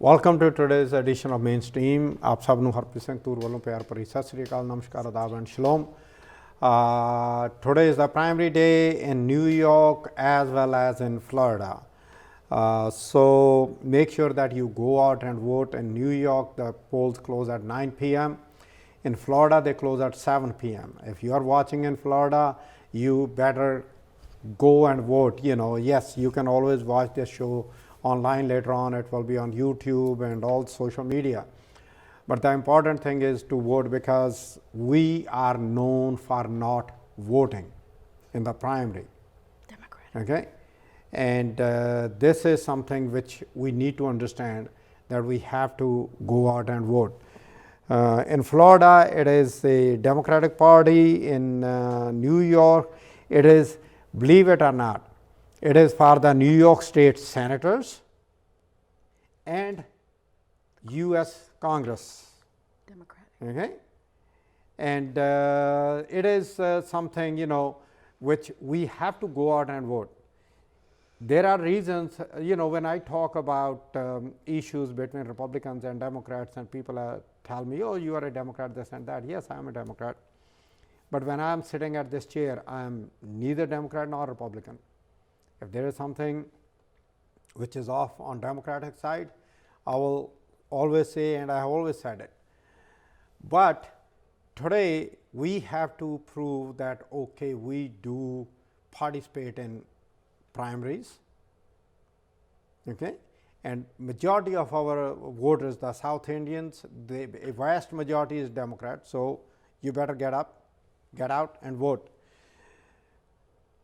Welcome to today's edition of Mainstream. आप सब ਨੂੰ ਹਰਪ੍ਰੀਤ ਸਿੰਘ ਤੂਰ ਵੱਲੋਂ ਪਿਆਰ ਭਰੀ ਸਤਿ ਸ੍ਰੀ ਅਕਾਲ, ਨਮਸਕਾਰ, ਆਦਾਬ and shalom. Today is the primary day in New York as well as in Florida. So make sure that you go out and vote. In New York, the polls close at 9 p.m. In Florida, they close at 7 p.m. If you are watching in Florida, you better go and vote. You know, yes, you can always watch this show online later on. It will be on YouTube and all social media. But the important thing is to vote, because we are known for not voting in the primary. Democratic. Okay? And this is something which we need to understand, that we have to go out and vote. In Florida, it is the Democratic Party. In New York, it is, believe it or not, it is for the New York State Senators and U.S. Congress. Democratic. Okay? And it is something, you know, which we have to go out and vote. There are reasons, you know, when I talk about issues between Republicans and Democrats, and people tell me, oh, you are a Democrat, this and that. Yes, I am a Democrat. But when I am sitting at this chair, I am neither Democrat nor Republican. If there is something which is off on Democratic side, I will always say, and I have always said it. But today we have to prove that, okay, we do participate in primaries, okay, and majority of our voters, the South Indians, the vast majority is Democrat. So you better get up, get out and vote.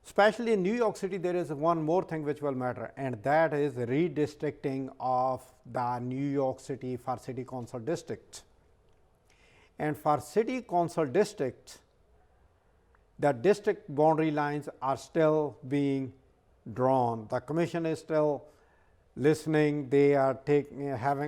Especially in New York City, there is one more thing which will matter, and that is redistricting of the New York City for city council districts. And for city council districts, the district boundary lines are still being drawn. The commission is still listening. They are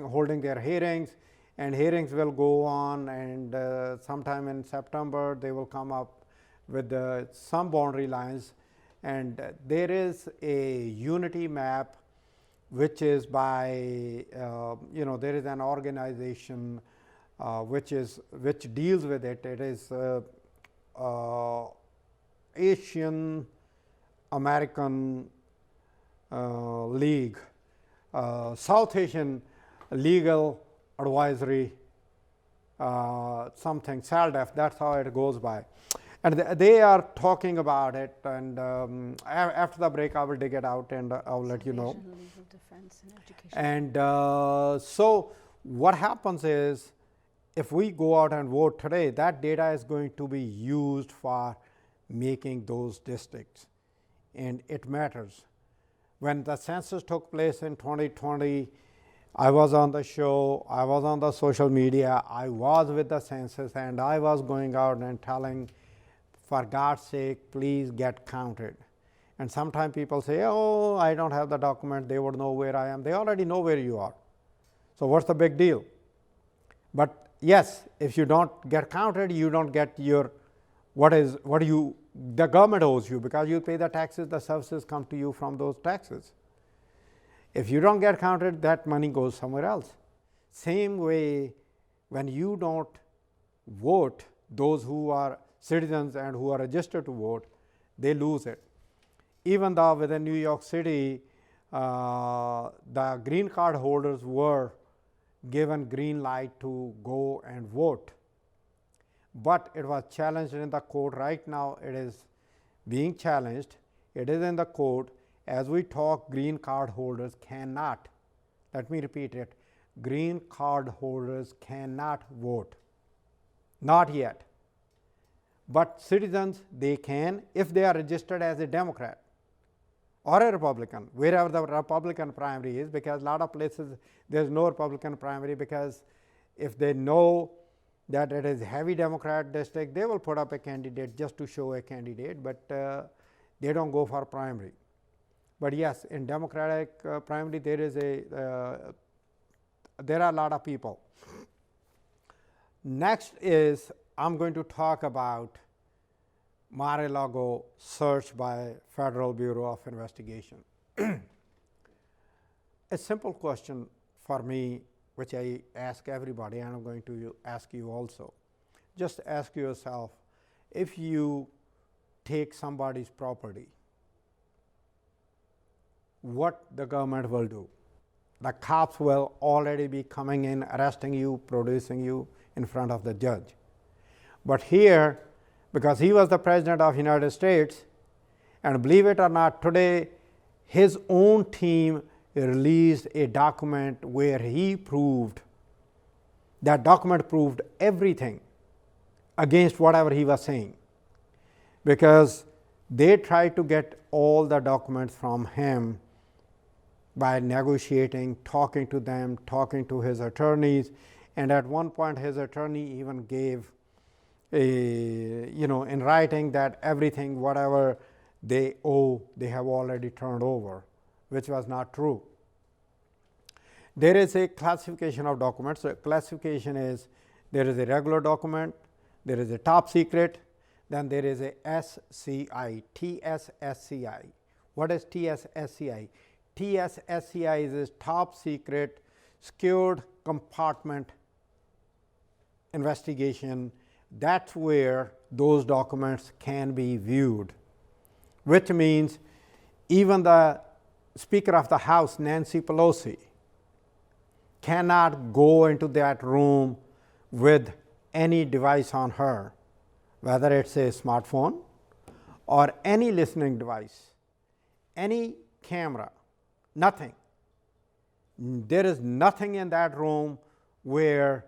holding their hearings, and hearings will go on, and sometime in September they will come up with some boundary lines. And there is a unity map which is by you know, there is an organization which deals with it. It is Asian American League, South Asian Legal Advisory something, SALDEF, that's how it goes by. And they are talking about it, and after the break I will dig it out and I will let you know. Legal defense and education. And so what happens is, if we go out and vote today, that data is going to be used for making those districts, and it matters. When the census took place in 2020, I was on the show, I was on the social media, I was with the census, and I was going out and telling, for God's sake, please get counted. And sometimes people say, oh, I don't have the document, they would know where I am. They already know where you are. So what's the big deal? But yes, if you don't get counted, you don't get your, the government owes you, because you pay the taxes, the services come to you from those taxes. If you don't get counted, that money goes somewhere else. Same way, when you don't vote, those who are citizens and who are registered to vote, they lose it. Even though within New York City, the green card holders were given green light to go and vote, but it was challenged in the court. Right now it is being challenged. It is in the court. As we talk, green card holders cannot, let me repeat it, green card holders cannot vote, not yet. But citizens, they can, if they are registered as a Democrat or a Republican, wherever the Republican primary is, because a lot of places there is no Republican primary, because if they know that it is heavy Democrat district, they will put up a candidate just to show a candidate, but they don't go for primary. But yes, in Democratic primary, there is there are a lot of people. Next is, I'm going to talk about Mar-a-Lago search by Federal Bureau of Investigation. A simple question for me, which I ask everybody, and I'm going to ask you also. Just ask yourself, if you take somebody's property, what the government will do? The cops will already be coming in, arresting you, producing you in front of the judge. But here, because he was the president of the United States, and believe it or not, today his own team released a document where he proved, that document proved everything against whatever he was saying, because they tried to get all the documents from him by negotiating, talking to them, talking to his attorneys, and at one point his attorney even gave a, in writing that everything, whatever they owe, they have already turned over, which was not true. There is a classification of documents. So classification is, there is a regular document, there is a top secret, then there is a SCI, TSSCI. What is TSSCI? TSSCI is top secret secured compartment investigation. That's where those documents can be viewed, which means even the Speaker of the House, Nancy Pelosi, cannot go into that room with any device on her, whether it's a smartphone or any listening device, any camera, nothing. There is nothing in that room where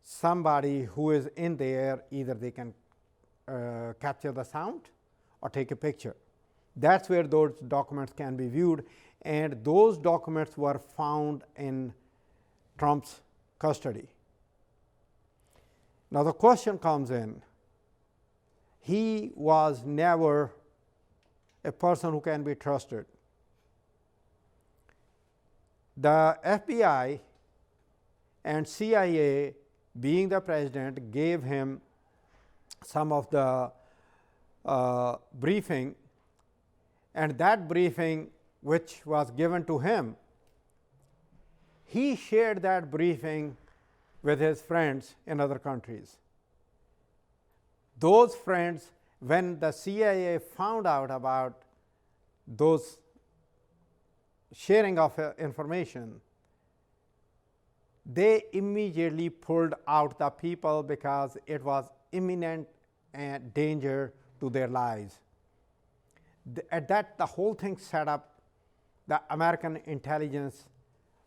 somebody who is in there, either they can capture the sound or take a picture. That's where those documents can be viewed, and those documents were found in Trump's custody. Now the question comes in, he was never a person who can be trusted. The FBI and CIA, being the president, gave him some of the briefing, and that briefing which was given to him, he shared that briefing with his friends in other countries. Those friends, when the CIA found out about those sharing of information, they immediately pulled out the people because it was imminent danger to their lives. At that, the whole thing set up the American intelligence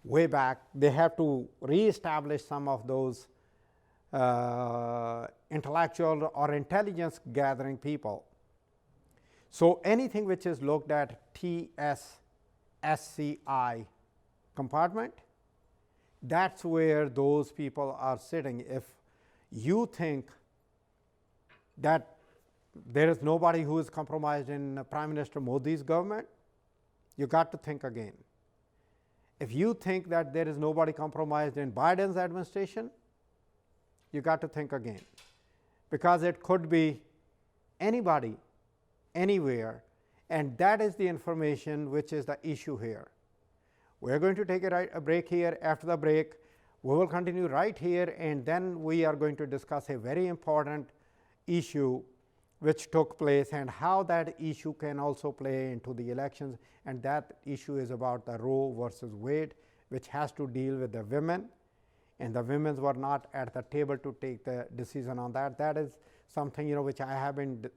way back. They have to reestablish some of those intellectual or intelligence gathering people. So anything which is looked at TSSCI compartment, that's where those people are sitting. If you think that there is nobody who is compromised in Prime Minister Modi's government, you got to think again. If you think that there is nobody compromised in Biden's administration, you got to think again, because it could be anybody, anywhere, and that is the information which is the issue here. We are going to take a break here. After the break, we will continue right here, and then we are going to discuss a very important issue which took place and how that issue can also play into the elections, and that issue is about the Roe versus Wade, which has to deal with the women, and the women were not at the table to take the decision on that. That is something which I have been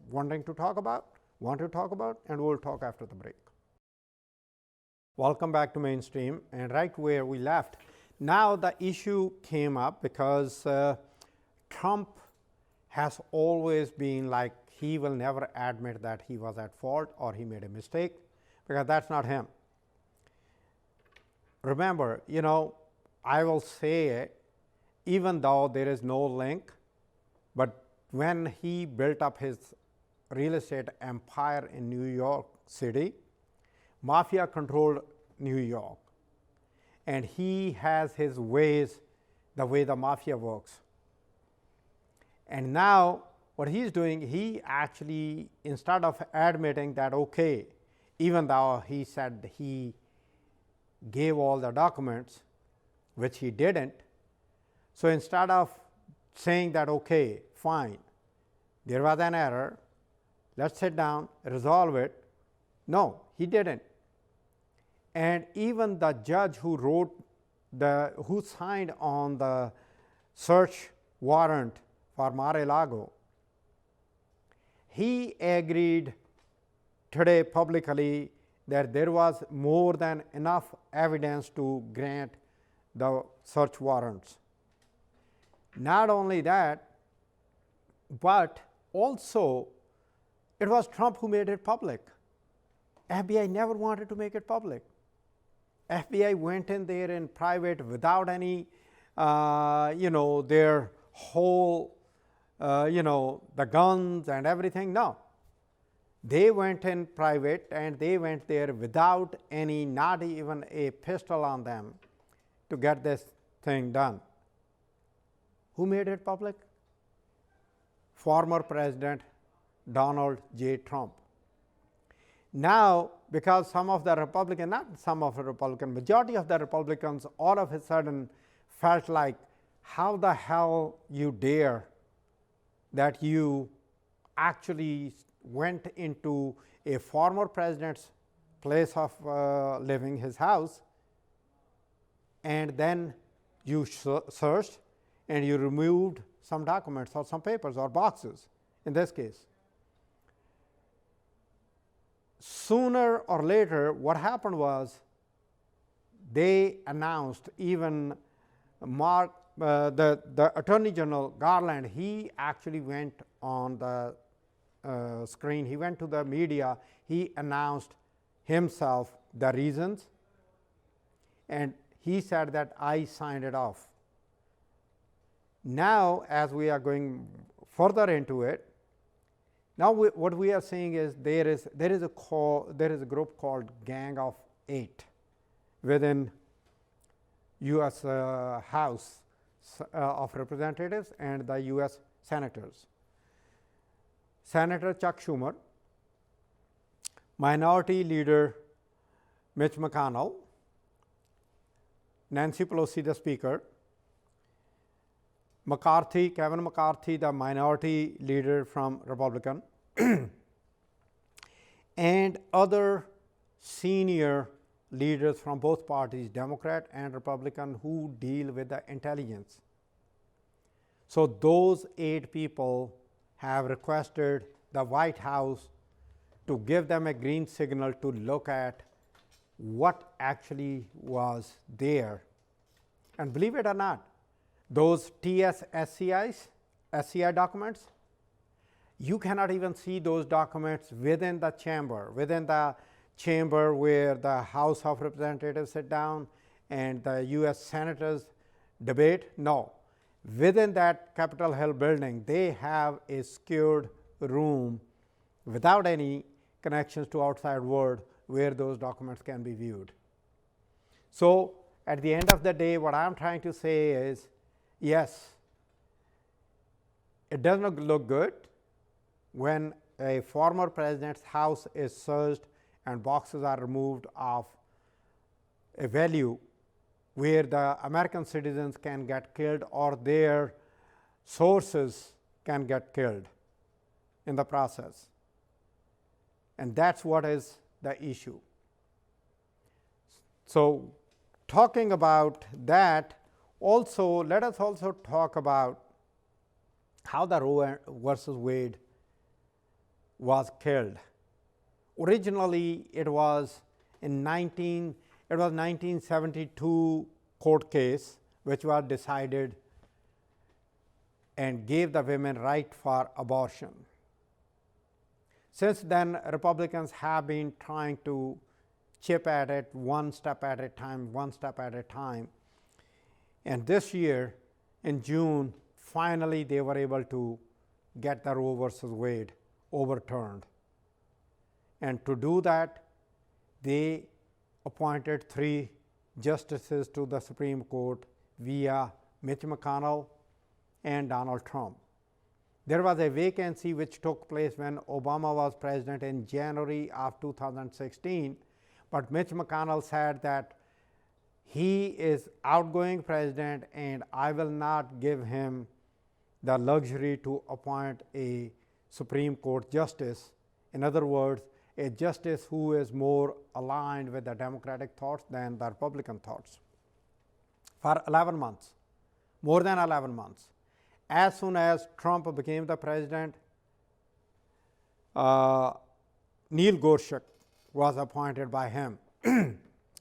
wanting to talk about, and we will talk after the break. Welcome back to Mainstream, and right where we left. Now the issue came up because Trump has always been like, he will never admit that he was at fault or he made a mistake, because that's not him. Remember, I will say it, even though there is no link, but when he built up his real estate empire in New York City, mafia controlled New York, and he has his ways, the way the mafia works. And now what he's doing, he actually, instead of admitting that, okay, even though he said he gave all the documents, which he didn't. So instead of saying that, okay, fine, there was an error, let's sit down, resolve it, no, he didn't. And even the judge who signed on the search warrant for Mar-a-Lago, he agreed today publicly that there was more than enough evidence to grant the search warrants. Not only that, but also it was Trump who made it public. FBI never wanted to make it public. FBI went in there in private without any, their whole, the guns and everything. No. They went in private and they went there without any, not even a pistol on them to get this thing done. Who made it public? Former President Donald J. Trump. Now, because some of the Republicans, not some of the Republicans, majority of the Republicans all of a sudden felt like, how the hell you dare that you actually went into a former president's place of living, his house, and then you searched and you removed some documents or some papers or boxes in this case. Sooner or later, what happened was they announced, even the Attorney General Garland, he actually went on the screen, he went to the media, he announced himself the reasons, and he said that I signed it off. Now, as we are going further into it, now what we are seeing is there is a group called Gang of 8 within U.S. House of Representatives and the U.S. Senators. Senator Chuck Schumer, Minority Leader Mitch McConnell, Nancy Pelosi, the Speaker, Kevin McCarthy, the Minority Leader from Republican, and other senior leaders from both parties, Democrat and Republican, who deal with the intelligence. So those 8 people have requested the White House to give them a green signal to look at what actually was there. And believe it or not, those SCI documents, you cannot even see those documents within the chamber where the House of Representatives sit down and the U.S. Senators debate. No. Within that Capitol Hill building, they have a secured room without any connections to outside world where those documents can be viewed. So at the end of the day, what I'm trying to say is, yes, it does not look good when a former president's house is searched and boxes are removed of a value where the American citizens can get killed or their sources can get killed in the process. And that's what is the issue. So talking about that, also let us also talk about how the Roe versus Wade was killed. Originally, it was 1972 court case which was decided and gave the women right for abortion. Since then, Republicans have been trying to chip at it one step at a time. And this year, in June, finally they were able to get the Roe versus Wade overturned. And to do that, they appointed 3 justices to the Supreme Court via Mitch McConnell and Donald Trump. There was a vacancy which took place when Obama was president in January of 2016, but Mitch McConnell said that He is outgoing president, and I will not give him the luxury to appoint a Supreme Court justice. In other words, a justice who is more aligned with the Democratic thoughts than the Republican thoughts. For 11 months, more than 11 months, as soon as Trump became the president, Neil Gorsuch was appointed by him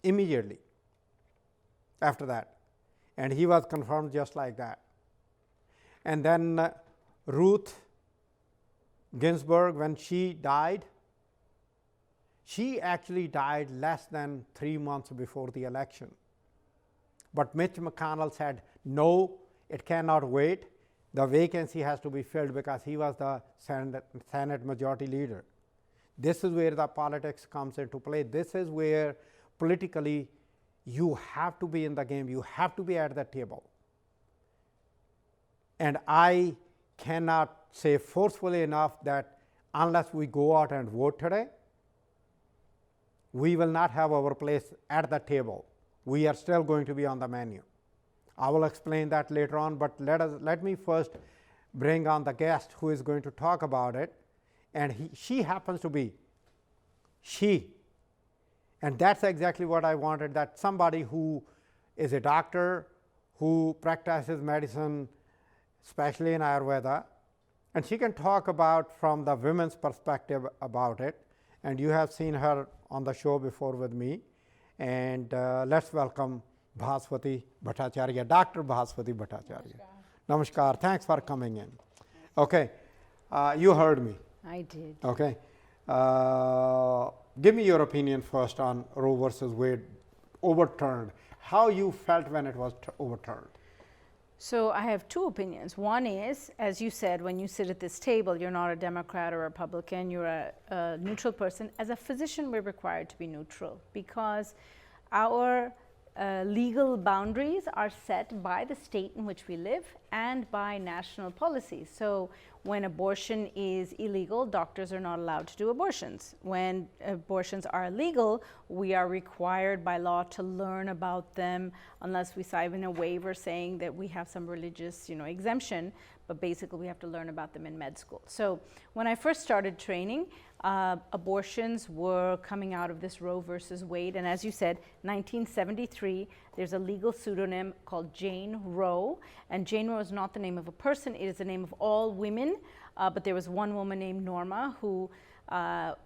immediately after that, and he was confirmed just like that. And then Ruth Ginsburg, when she died, she actually died less than 3 months before the election. But Mitch McConnell said, no, it cannot wait. The vacancy has to be filled because he was the Senate majority leader. This is where the politics comes into play. This is where politically you have to be in the game. You have to be at the table. And I cannot say forcefully enough that unless we go out and vote today, we will not have our place at the table. We are still going to be on the menu. I will explain that later on, but let me first bring on the guest who is going to talk about it. And she happens to be and that's exactly what I wanted, that somebody who is a doctor, who practices medicine, especially in Ayurveda, and she can talk about from the women's perspective about it. And you have seen her on the show before with me. And let's welcome Bhaswati Bhattacharya, Dr. Bhaswati Bhattacharya. Namaskar. Thanks for coming in. Okay, you heard me. I did. Okay. Give me your opinion first on Roe versus Wade overturned. How you felt when it was overturned? So I have two opinions. One is, as you said, when you sit at this table, you're not a Democrat or a Republican, you're a neutral person. As a physician, we're required to be neutral because our legal boundaries are set by the state in which we live and by national policies. So when abortion is illegal, doctors are not allowed to do abortions. When abortions are illegal, we are required by law to learn about them unless we sign a waiver saying that we have some religious, exemption, but basically we have to learn about them in med school. So when I first started training, abortions were coming out of this Roe versus Wade, and as you said, 1973, there's a legal pseudonym called Jane Roe, and Jane Roe is not the name of a person, it is the name of all women, but there was one woman named Norma who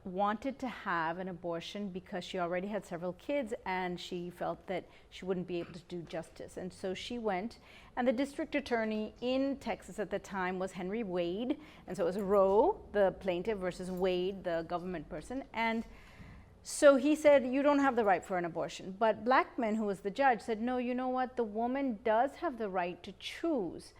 wanted to have an abortion because she already had several kids and she felt that she wouldn't be able to do justice. And so she went, and the district attorney in Texas at the time was Henry Wade, and so it was Roe, the plaintiff, versus Wade, the government person. And so he said, you don't have the right for an abortion. But Blackman, who was the judge, said, no, you know what, the woman does have the right to choose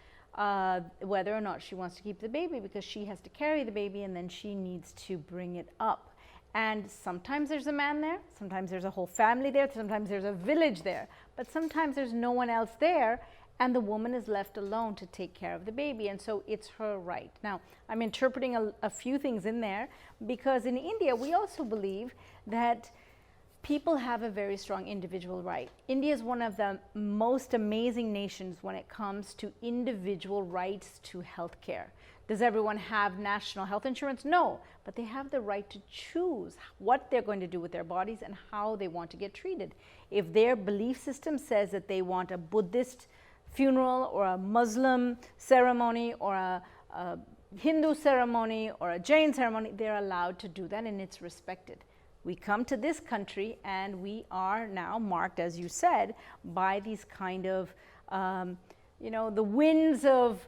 whether or not she wants to keep the baby, because she has to carry the baby and then she needs to bring it up. And sometimes there's a man there, sometimes there's a whole family there, sometimes there's a village there, but sometimes there's no one else there and the woman is left alone to take care of the baby, and so it's her right. Now, I'm interpreting a few things in there because in India we also believe that people have a very strong individual right. India is one of the most amazing nations when it comes to individual rights to health care. Does everyone have national health insurance? No, but they have the right to choose what they're going to do with their bodies and how they want to get treated. If their belief system says that they want a Buddhist funeral or a Muslim ceremony or a Hindu ceremony or a Jain ceremony, they're allowed to do that and it's respected. We come to this country and we are now marked, as you said, by these kind of, the winds of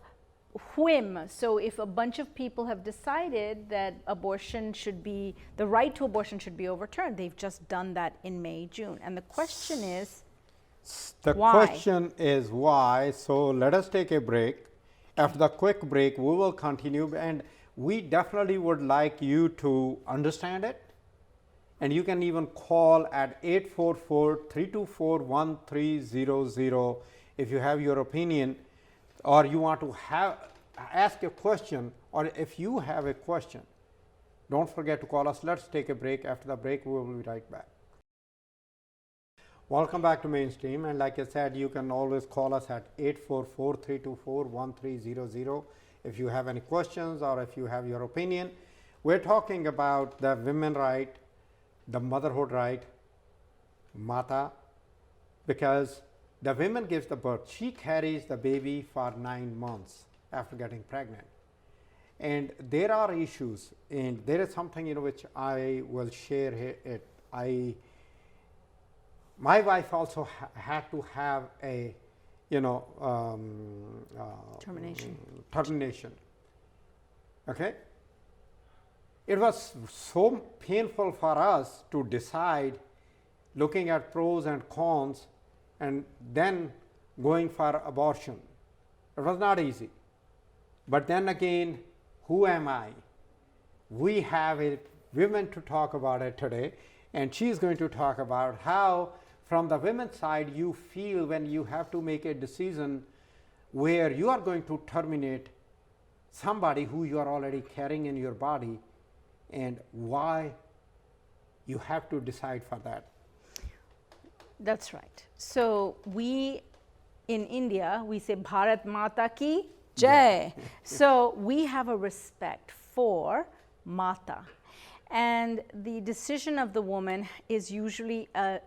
whim. So if a bunch of people have decided that abortion should be, the right to abortion should be overturned, they've just done that in May, June. And the question is, why? Question is why. So let us take a break. After the quick break, we will continue, and we definitely would like you to understand it. And you can even call at 844-324-1300 if you have your opinion, or you want to ask a question, or if you have a question. Don't forget to call us. Let's take a break. After the break, we will be right back. Welcome back to Mainstream, and like I said, you can always call us at 844-324-1300 if you have any questions or if you have your opinion. We're talking about the women right, the motherhood right, Mata, because the woman gives the birth. She carries the baby for 9 months after getting pregnant. And there are issues, and there is something which I will share here. My wife also had to have a termination. Okay, it was so painful for us to decide, looking at pros and cons, and then going for abortion. It was not easy. But then again, who am I? We have a woman to talk about it today, and she's going to talk about how, from the women's side, you feel when you have to make a decision where you are going to terminate somebody who you are already carrying in your body, and why you have to decide for that. That's right. So we, in India, we say Bharat Mata Ki Jai. So we have a respect for Mata. And the decision of the woman is usually a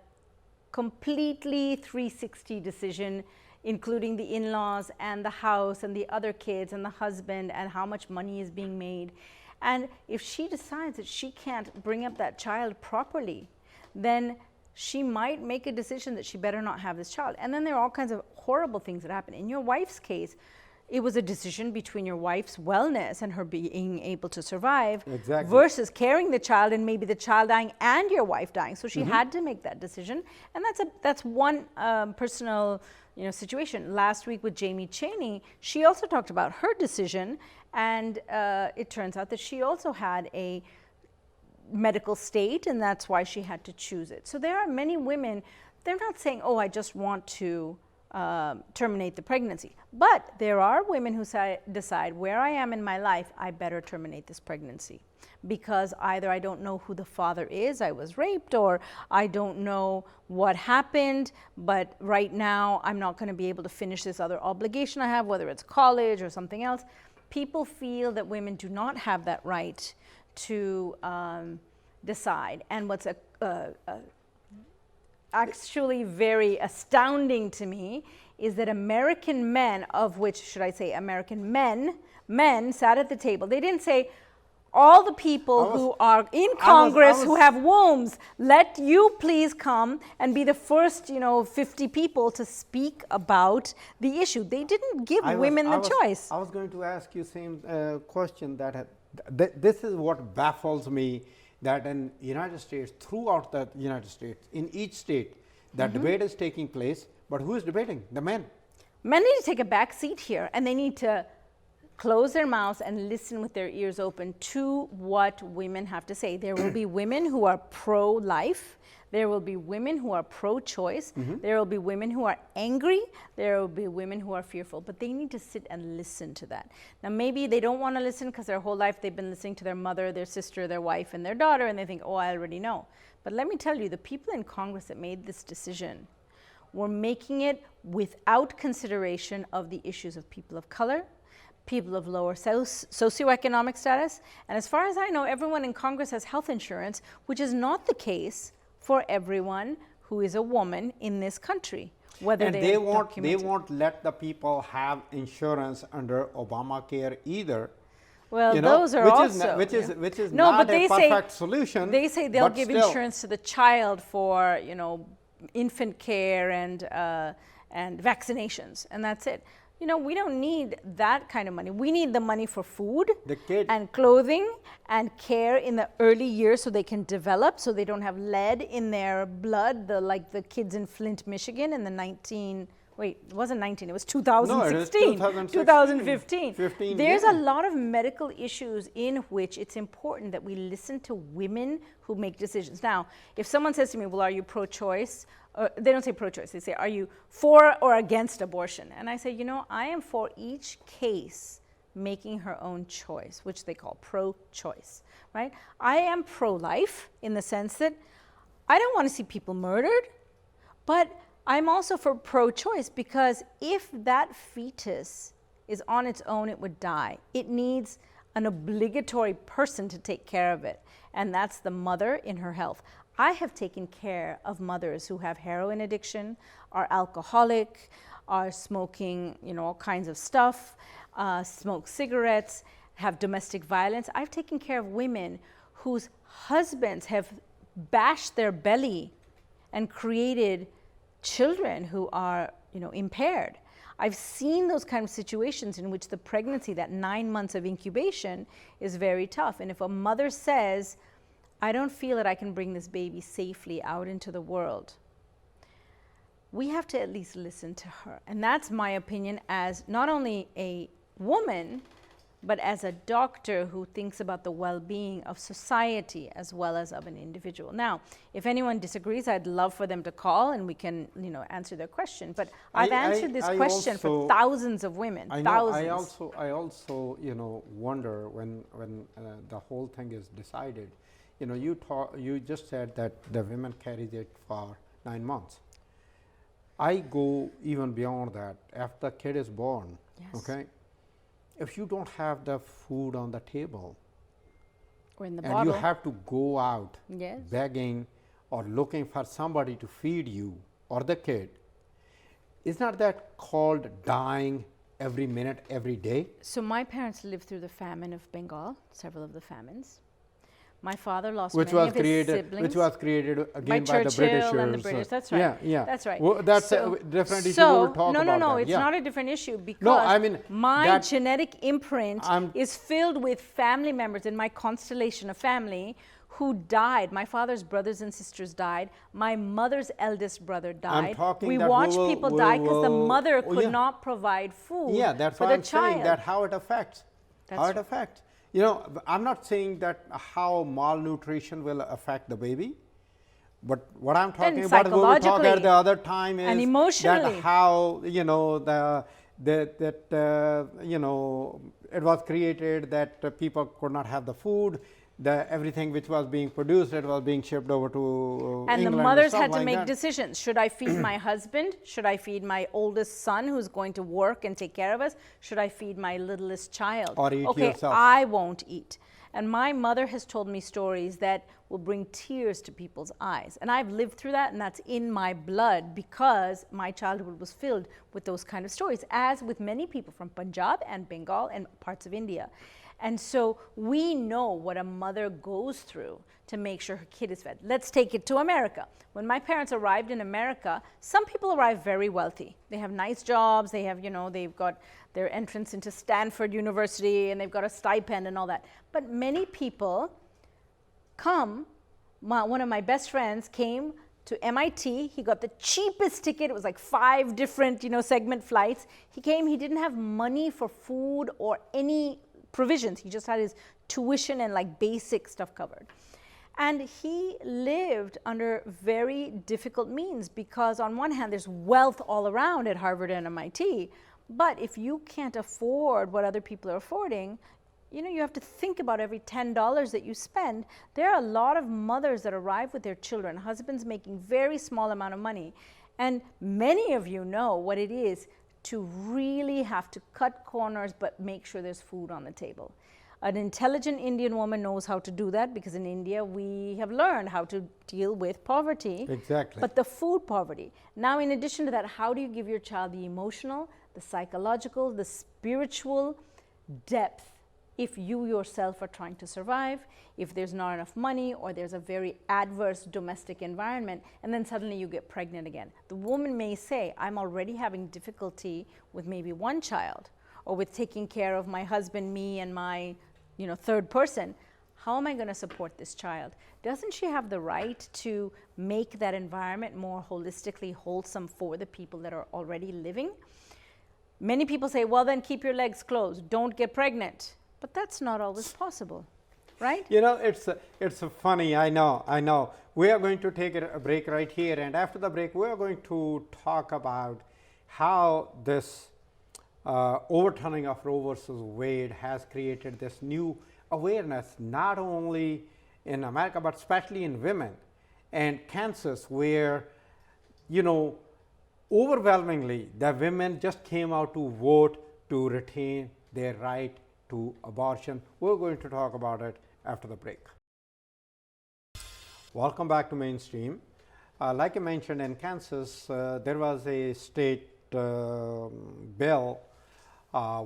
completely 360 decision, including the in-laws and the house and the other kids and the husband and how much money is being made. And if she decides that she can't bring up that child properly, then she might make a decision that she better not have this child. And then there are all kinds of horrible things that happen. In your wife's case, it was a decision between your wife's wellness and her being able to survive versus carrying the child and maybe the child dying and your wife dying. So she had to make that decision. And that's one personal situation. Last week with Jamie Chaney, she also talked about her decision, and it turns out that she also had a medical state, and that's why she had to choose it. So there are many women, they're not saying, oh, I just want to terminate the pregnancy. But there are women who decide, where I am in my life, I better terminate this pregnancy. Because either I don't know who the father is, I was raped, or I don't know what happened, but right now I'm not going to be able to finish this other obligation I have, whether it's college or something else. People feel that women do not have that right to decide. And what's actually very astounding to me is that American men, of which should I say American men sat at the table. They didn't say, all the people who are in Congress who have wombs, let you please come and be the first 50 people to speak about the issue. They didn't give women the choice. I was going to ask you same question, that this is what baffles me, that in United States, throughout the United States, in each state, the debate is taking place, but who is debating? The men. Men need to take a back seat here, and they need to close their mouths and listen with their ears open to what women have to say. There will be women who are pro-life. There will be women who are pro-choice. There will be women who are angry. There will be women who are fearful. But they need to sit and listen to that. Now, maybe they don't want to listen because their whole life they've been listening to their mother, their sister, their wife, and their daughter, and they think, oh, I already know. But let me tell you, the people in Congress that made this decision were making it without consideration of the issues of people of color, people of lower socioeconomic status. And as far as I know, everyone in Congress has health insurance, which is not the case for everyone who is a woman in this country. Whether and they won't let the people have insurance under Obamacare either. Well, those are which is no, not but they a perfect solution. They say they'll give insurance to the child for infant care and vaccinations, and that's it. We don't need that kind of money. We need the money for food and clothing and care in the early years so they can develop, so they don't have lead in their blood, like the kids in Flint, Michigan in the it wasn't 19, it was 2016, no, it was 2015. There's a lot of medical issues in which it's important that we listen to women who make decisions. Now, if someone says to me, well, are you pro-choice? They don't say pro-choice, they say, are you for or against abortion? And I say, I am for each case making her own choice, which they call pro-choice, right? I am pro-life in the sense that I don't want to see people murdered. But I'm also for pro-choice, because if that fetus is on its own, it would die. It needs an obligatory person to take care of it, and that's the mother in her health. I have taken care of mothers who have heroin addiction, are alcoholic, are smoking, all kinds of stuff, smoke cigarettes, have domestic violence. I've taken care of women whose husbands have bashed their belly and created children who are, impaired. I've seen those kind of situations in which the pregnancy, that 9 months of incubation, is very tough. And if a mother says, I don't feel that I can bring this baby safely out into the world, we have to at least listen to her. And that's my opinion as not only a woman, but as a doctor who thinks about the well-being of society as well as of an individual. Now, if anyone disagrees, I'd love for them to call and we can, answer their question. But I've answered this question for thousands of women, thousands. I also, wonder when the whole thing is decided. You just said that the women carries it for 9 months. I go even beyond that. After the kid is born, Yes. okay, if you don't have the food on the table, Or in the and bottle. you have to go out Yes. begging or looking for somebody to feed you or the kid, is not that called dying every minute, every day? So my parents lived through the famine of Bengal, several of the famines. My father lost Which many was of his created, siblings. which was created again by the Churchill Britishers. and the British. That's right. Yeah, yeah. That's right. Well, that's So- a different issue. So, We'll talk about no, that. it's Yeah. not a different issue, because No, I mean, my that- genetic imprint I'm- is filled with family members in my constellation of family who died. My father's brothers and sisters died. My mother's eldest brother died. talking We that watched people die because the mother could yeah. not provide food Yeah, that's for why the I'm child. saying that how it affects. That's how it right. affects. I'm not saying that how malnutrition will affect the baby, but what I'm talking about, we will talk at psychologically the other time, is and emotionally. that how it was created that people could not have the food. Everything which was being produced, it was being shipped over to And England the mothers stuff had to like make that. decisions. Should I feed my husband? Should I feed my oldest son who's going to work and take care of us? Should I feed my littlest child? Or eat okay, yourself. I won't eat. And my mother has told me stories that will bring tears to people's eyes. And I've lived through that, and that's in my blood, because my childhood was filled with those kind of stories, as with many people from Punjab and Bengal and parts of India. And so we know what a mother goes through to make sure her kid is fed. Let's take it to America. When my parents arrived in America, some people arrive very wealthy. They have nice jobs, they have, they've got their entrance into Stanford University, and they've got a stipend and all that. But many people come, one of my best friends came to MIT. He got the cheapest ticket. It was like 5 different, segment flights. He came, he didn't have money for food or any provisions. He just had his tuition and like basic stuff covered. And he lived under very difficult means, because on one hand, there's wealth all around at Harvard and MIT. But if you can't afford what other people are affording, you have to think about every $10 that you spend. There are a lot of mothers that arrive with their children, husbands making very small amount of money. And many of you know what it is to really have to cut corners but make sure there's food on the table. An intelligent Indian woman knows how to do that, because in India we have learned how to deal with poverty. Exactly. But the food poverty. Now, in addition to that, how do you give your child the emotional, the psychological, the spiritual depth if you yourself are trying to survive, if there's not enough money, or there's a very adverse domestic environment, and then suddenly you get pregnant again? The woman may say, I'm already having difficulty with maybe one child, or with taking care of my husband, me, and my third person. How am I going to support this child? Doesn't she have the right to make that environment more holistically wholesome for the people that are already living? Many people say, well, then keep your legs closed, don't get pregnant. But that's not always possible, right? It's funny, I know. We are going to take a break right here, and after the break, we are going to talk about how this overturning of Roe versus Wade has created this new awareness, not only in America, but especially in women, and Kansas, where you know, overwhelmingly, the women just came out to vote to retain their right to abortion. We're going to talk about it after the break. Welcome back to Mainstream. Like I mentioned, in Kansas, there was a state bill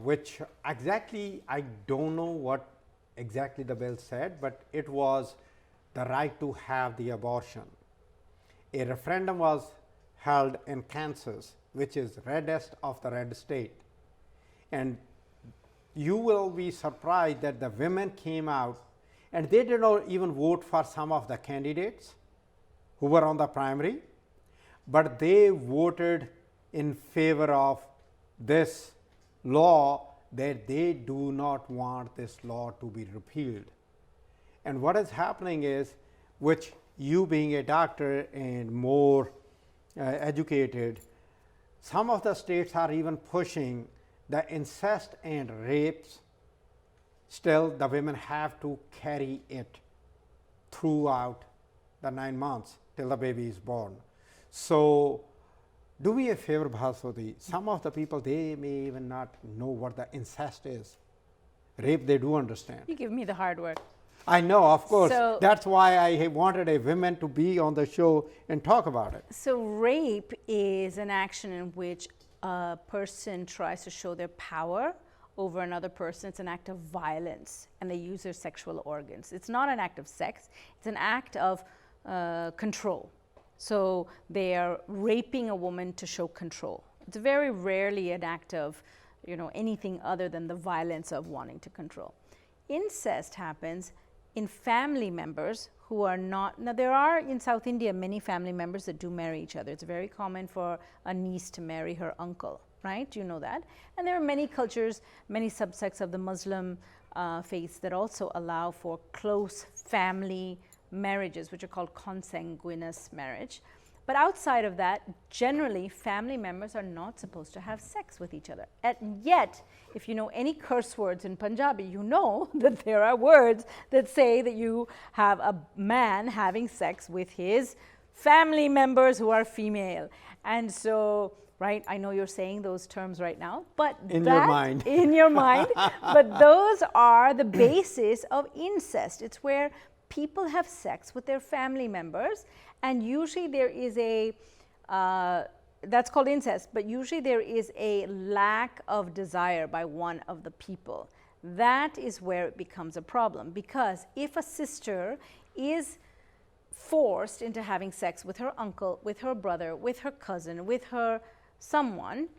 which exactly, I don't know what exactly the bill said, but it was the right to have the abortion. A referendum was held in Kansas, which is reddest of the red state. And you will be surprised that the women came out and they did not even vote for some of the candidates who were on the primary, but they voted in favor of this law, that they do not want this law to be repealed. And what is happening is, which you being a doctor and more educated, some of the states are even pushing the incest and rapes. Still, the women have to carry it throughout the 9 months till the baby is born. So, do me a favor, Bhaswati. Some of the people, they may even not know what the incest is. Rape, they do understand. You give me the hard word. I know, of course. So, that's why I wanted a woman to be on the show and talk about it. So rape is an action in which a person tries to show their power over another person. It's an act of violence, and they use their sexual organs. It's not an act of sex. It's an act of control. So they are raping a woman to show control. It's very rarely an act of, you know, anything other than the violence of wanting to control. Incest happens in family members who are not, now there are in South India many family members that do marry each other. It's very common for a niece to marry her uncle, right? You know that. And there are many cultures, many subsects of the Muslim faith that also allow for close family marriages, which are called consanguineous marriage. But outside of that, generally family members are not supposed to have sex with each other. And yet, if you know any curse words in Punjabi, you know that there are words that say that you have a man having sex with his family members who are female. And so, right, I know you're saying those terms right now, but in your mind. In your mind, but those are the basis of incest. It's where people have sex with their family members, and usually there is a, that's called incest, but usually there is a lack of desire by one of the people. That is where it becomes a problem, because if a sister is forced into having sex with her uncle, with her brother, with her cousin, with her someone,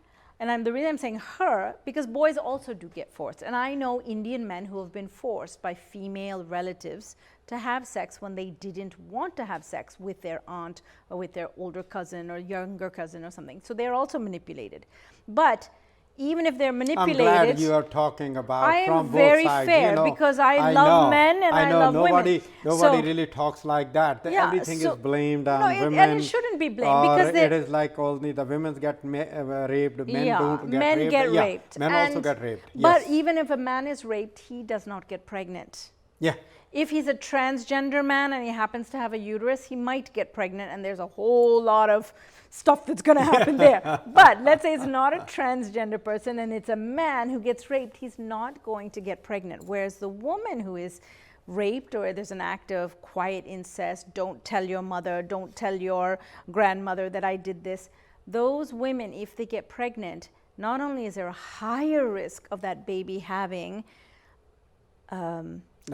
and the reason I'm saying her, because boys also do get forced. And I know Indian men who have been forced by female relatives to have sex when they didn't want to have sex with their aunt or with their older cousin or younger cousin or something. So they're also manipulated. But even if they're manipulated, I'm glad you are talking about I from am both very sides. fair, you know, because I love men and I love women. Nobody really talks like that. Everything is blamed on women. And it shouldn't be blamed, because it is like only the women get raped, men don't get men raped. Get raped. Men also get raped. But yes. even if a man is raped, he does not get pregnant. Yeah. If he's a transgender man and he happens to have a uterus, he might get pregnant, and there's a whole lot of stuff that's going to happen there. But let's say it's not a transgender person and it's a man who gets raped, he's not going to get pregnant. Whereas the woman who is raped, or there's an act of quiet incest, don't tell your mother, don't tell your grandmother that I did this, those women, if they get pregnant, not only is there a higher risk of that baby having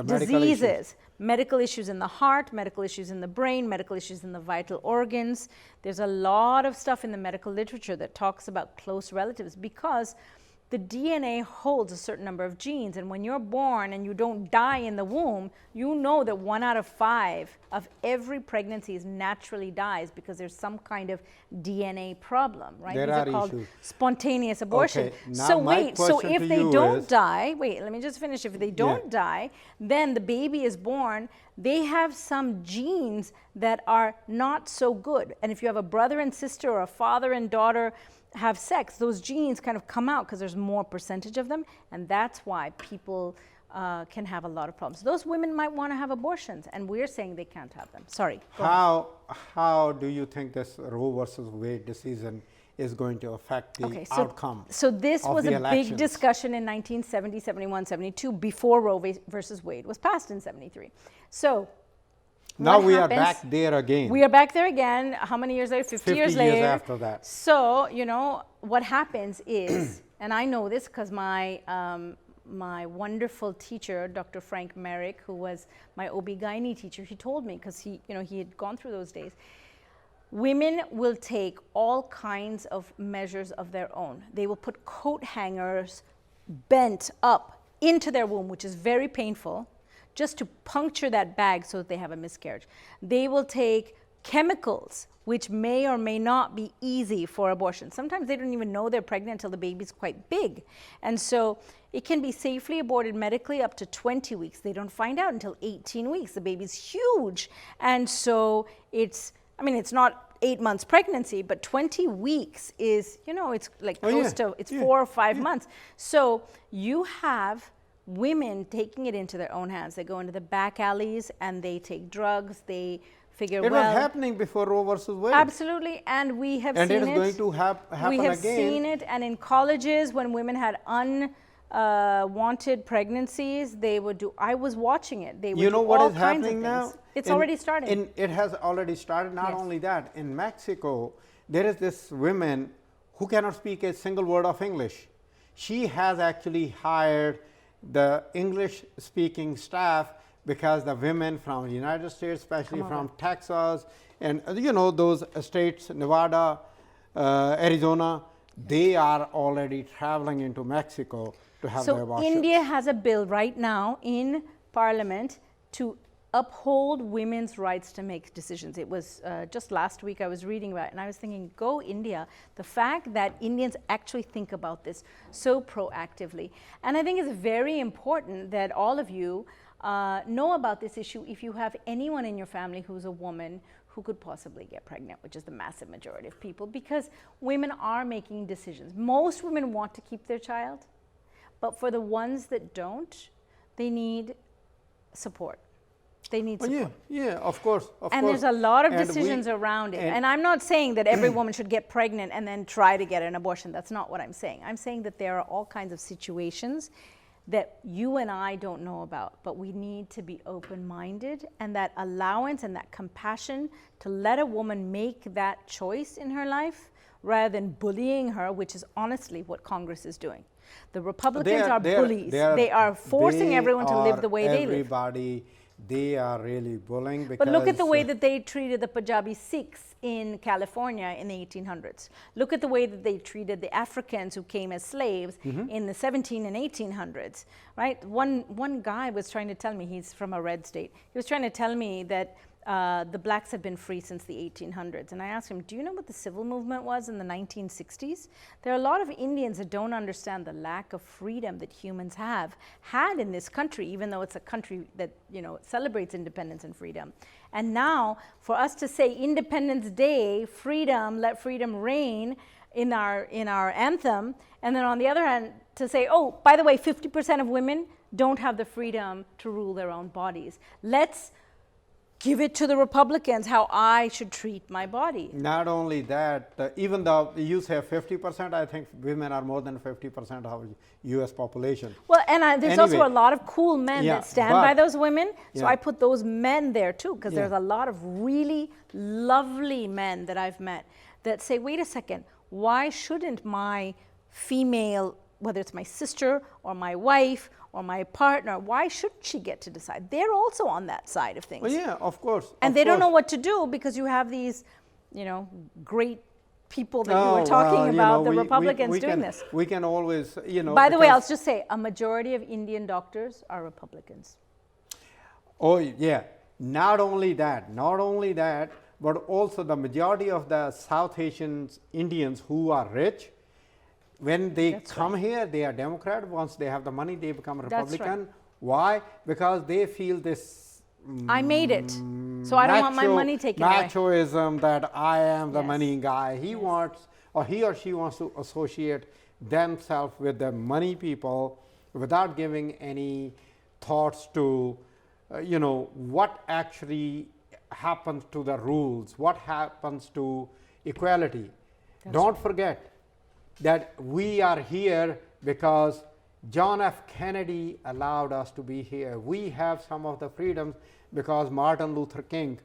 diseases, medical issues in the heart, medical issues in the brain, medical issues in the vital organs. There's a lot of stuff in the medical literature that talks about close relatives, because the DNA holds a certain number of genes, and when you're born and you don't die in the womb, you know that 1 out of 5 of every pregnancy naturally dies because there's some kind of DNA problem, right? These are called issues. Spontaneous abortion. Okay, now so my wait, so question if to they you don't is- die, wait, let me just finish. If they don't die, then the baby is born, they have some genes that are not so good. And if you have a brother and sister or a father and daughter have sex, those genes kind of come out because there's more percentage of them, and that's why people can have a lot of problems. Those women might want to have abortions, and we're saying they can't have them. Sorry. Go ahead. How do you think this Roe versus Wade decision is going to affect the outcome? So this of was the a elections? big discussion in 1970, 71, 72, before Roe versus Wade was passed in 73. So now what we happens, are back there again. We are back there again. How many years later? 50 years later. After that. So, you know, what happens is, and I know this because my wonderful teacher, Dr. Frank Merrick, who was my OB-GYN teacher, he told me, because he had gone through those days, women will take all kinds of measures of their own. They will put coat hangers bent up into their womb, which is very painful, just to puncture that bag so that they have a miscarriage. They will take chemicals, which may or may not be easy for abortion. Sometimes they don't even know they're pregnant until the baby's quite big. And so it can be safely aborted medically up to 20 weeks. They don't find out until 18 weeks. The baby's huge. And so it's not 8 months pregnancy, but 20 weeks is, it's like close to 4 or 5 months. So you have women taking it into their own hands. They go into the back alleys and they take drugs. They figure, it was happening before Roe versus Wade. Absolutely, and we have and seen it. And it is going to happen again. We have seen it, and in colleges, when women had unwanted pregnancies, they would do, I was watching it. They would do what all is kinds happening of things. now? It's already started. It has already started. Not only that, in Mexico, there is this woman who cannot speak a single word of English. She has actually hired the English-speaking staff because the women from the United States, especially from Texas, and those states, Nevada, Arizona, they are already traveling into Mexico to have their abortions. So India has a bill right now in Parliament to uphold women's rights to make decisions. It was just last week I was reading about it, and I was thinking, go India. The fact that Indians actually think about this so proactively. And I think it's very important that all of you know about this issue if you have anyone in your family who's a woman who could possibly get pregnant, which is the massive majority of people, because women are making decisions. Most women want to keep their child, but for the ones that don't, they need support. They need support. Of course. And there's a lot of decisions around it. And I'm not saying that every woman should get pregnant and then try to get an abortion. That's not what I'm saying. I'm saying that there are all kinds of situations that you and I don't know about, but we need to be open-minded, and that allowance and that compassion to let a woman make that choice in her life rather than bullying her, which is honestly what Congress is doing. The Republicans are bullies. They are forcing everyone to live the way they live. They are really bullying. Because but look at the way that they treated the Punjabi Sikhs in California in the 1800s. Look at the way that they treated the Africans who came as slaves in the 17 and 1800s, right? One guy was trying to tell me, he's from a red state, he was trying to tell me that the blacks have been free since the 1800s. And I asked him, do you know what the civil movement was in the 1960s? There are a lot of Indians that don't understand the lack of freedom that humans have had in this country, even though it's a country that, celebrates independence and freedom. And now for us to say Independence Day, freedom, let freedom reign in our anthem, and then on the other hand to say, oh, by the way, 50% of women don't have the freedom to rule their own bodies. Let's give it to the Republicans how I should treat my body. Not only that, even though you say 50%, I think women are more than 50% of U.S. population. Well, and there's also a lot of cool men that stand by those women. So I put those men there too, because there's a lot of really lovely men that I've met that say, wait a second, why shouldn't my female, whether it's my sister or my wife or my partner, why shouldn't she get to decide? They're also on that side of things. Well, yeah, of course. And they don't know what to do because you have these, great people that you were talking about, the Republicans doing this. We can always, By the way, I'll just say, a majority of Indian doctors are Republicans. Oh, yeah. Not only that, but also the majority of the South Asian Indians who are rich, when they come here, they are Democrat. Once they have the money, they become Republican. Right. Why? Because they feel this I made it, so I don't want my money taken away. Machoism that I am the money guy. He wants, or he or she wants to associate themselves with the money people without giving any thoughts to, what actually happens to the rules, what happens to equality. Don't forget that we are here because John F. Kennedy allowed us to be here. We have some of the freedoms because Martin Luther King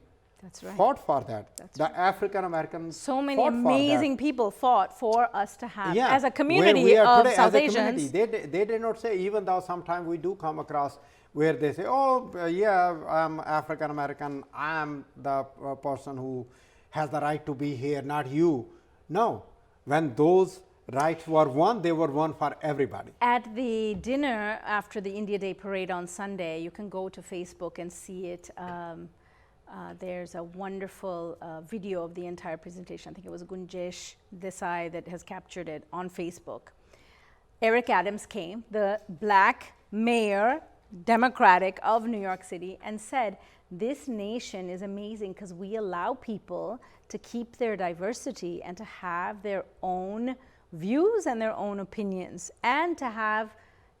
fought for that. The African Americans so many amazing people fought for us to have as a community we are of today, South as a Asians. community. They did not say, even though sometimes we do come across where they say, oh, yeah, I'm African American, I'm the person who has the right to be here, not you. No, when those rights were won, they were won for everybody. At the dinner after the India Day parade on Sunday, you can go to Facebook and see it. There's a wonderful video of the entire presentation. I think it was Gunjesh Desai that has captured it on Facebook. Eric Adams came, the black mayor, Democratic of New York City, and said, this nation is amazing because we allow people to keep their diversity and to have their own views and their own opinions, and to have,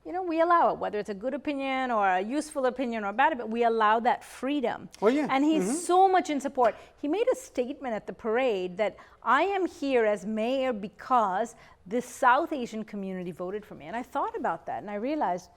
we allow it, whether it's a good opinion or a useful opinion or a bad opinion, we allow that freedom. Oh, yeah. And he's so much in support. He made a statement at the parade that I am here as mayor because this South Asian community voted for me. And I thought about that and I realized,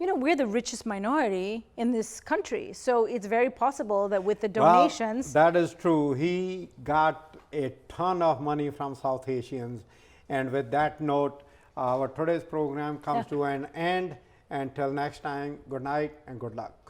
we're the richest minority in this country. So it's very possible that with the donations. Well, that is true. He got a ton of money from South Asians. And with that note, our today's program comes to an end. Until next time, good night and good luck.